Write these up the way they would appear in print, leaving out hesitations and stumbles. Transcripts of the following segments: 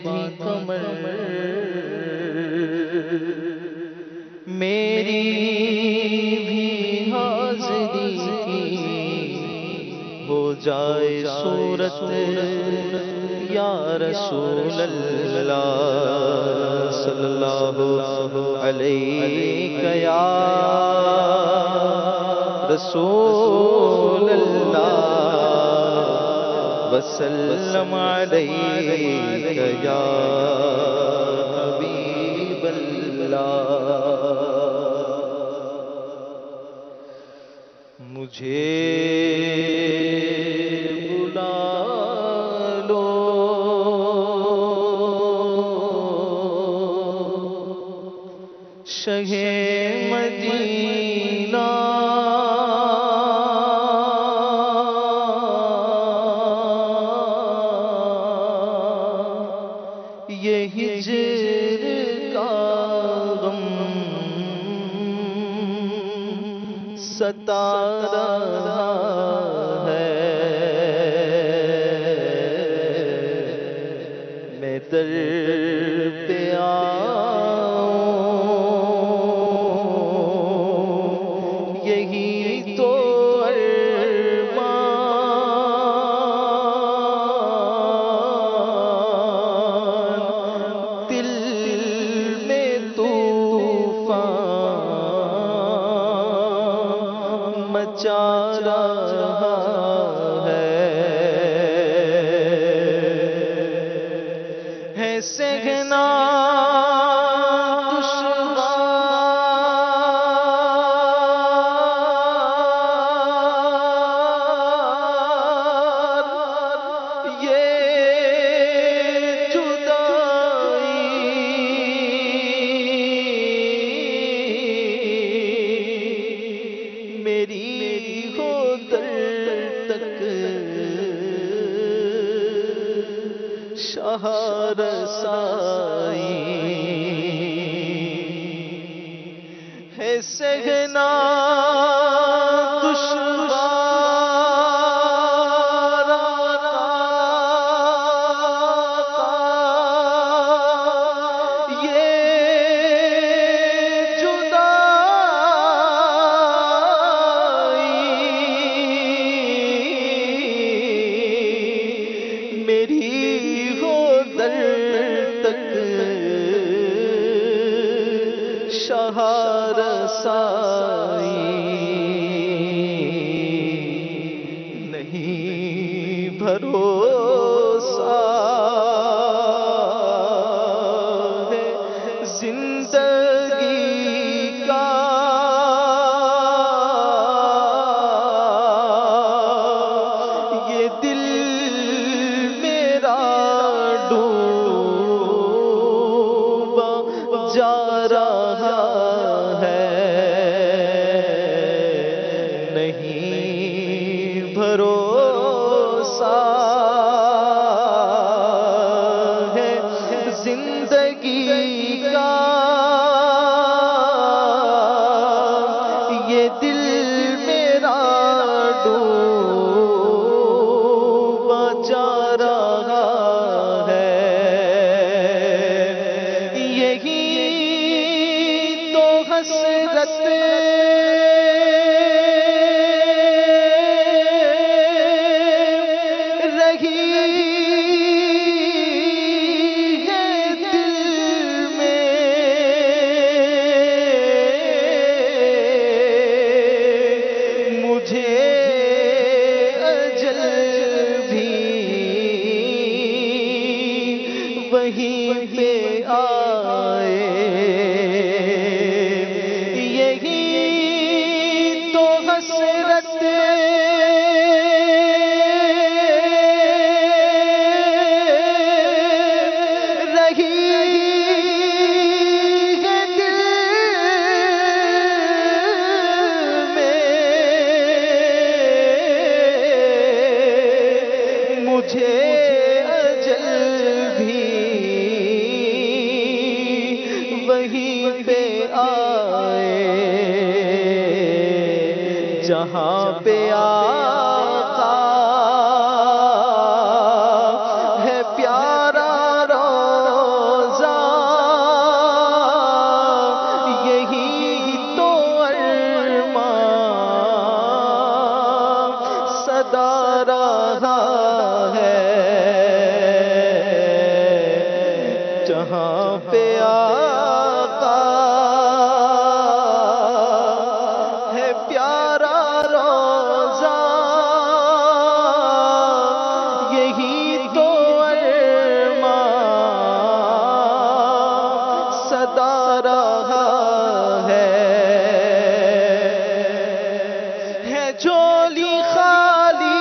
باندھی کمر میری بھی حاضری کی ہو جائے صورت یا رسول اللہ صلی اللہ علیہ یا رسول اللہ وسلم علیک یا حبیب اللہ مجھے بلا لو شہ مدینہ یہ ہجر کا غم ستا رہا ہے میں در پہ آؤں یہی تو مچا رہا ہے سہنا دشوار یہ جدائی میری شاہ رسائی ہے سہنا دشوار یہ جدائی میری شاہ رسائی نہیں بھروسہ ہے زندگی کا یہ دل میرا ڈوبا جا رہا ہے نہیں بھروسہ ہے زندگی کا یہ دل میرا ڈوبا جا رہا ہے یہی حسرت رہی ہے دل میں مجھے اجل بھی وہیں پہ آئے حسرت رہی ہے دل میں مجھے اجل بھی جہاں پہ آقا ہے پیارا روزہ، یہی تو ارمان صدا رہا ہے جھولی خالی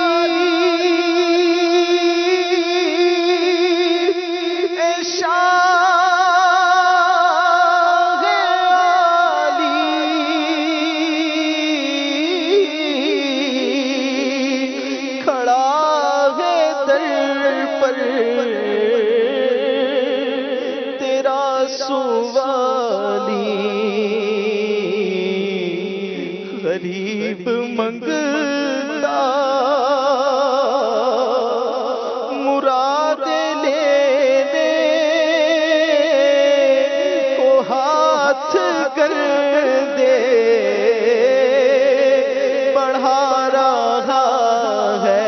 غریب منگتا مراد لینے کو ہاتھ کر دے بڑھا رہا ہے،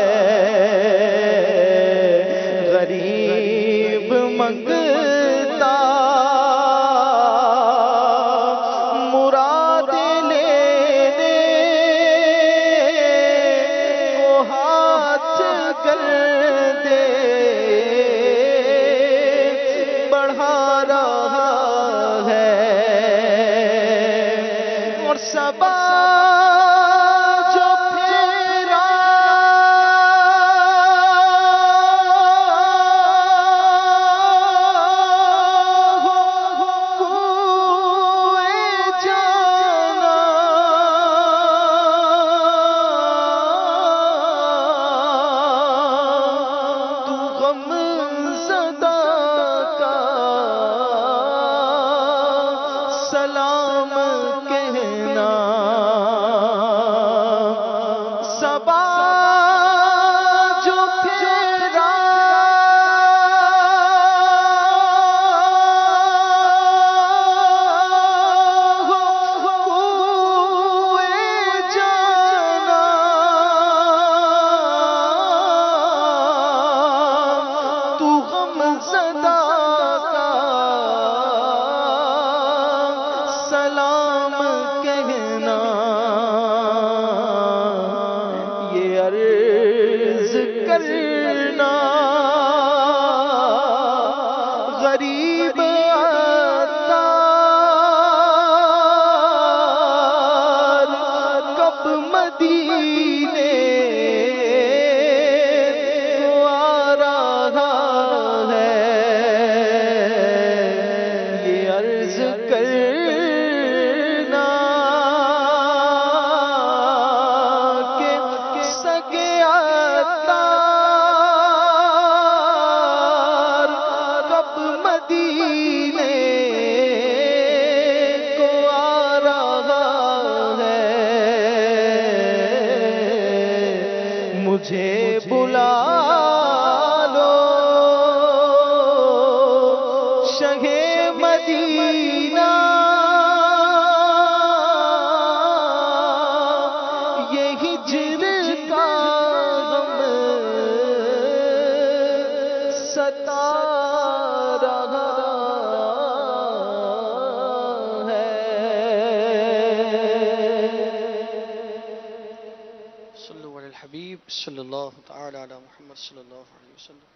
غریب منگتا مراد کر دے بڑھا رہا ہے، اور صبا جو پھیرا کوئے جانا سلام کہنا، صبا جو پھیرا کوئے جانا، تو غم زدہ کا سلام کہنا، یہ عرض کرنا غریب عطار کب مدینے کو آ رہا ہے، یہ عرض کرنا کہ سگے عطار کب مدینے کو آ رہا ہے، مجھے بلا لو شہ مدینہ، یہ ہجر کا غم ستا رہا ہے۔ صلو علی الحبیب صلی اللہ تعالی علی محمد صلی اللہ علیہ وسلم۔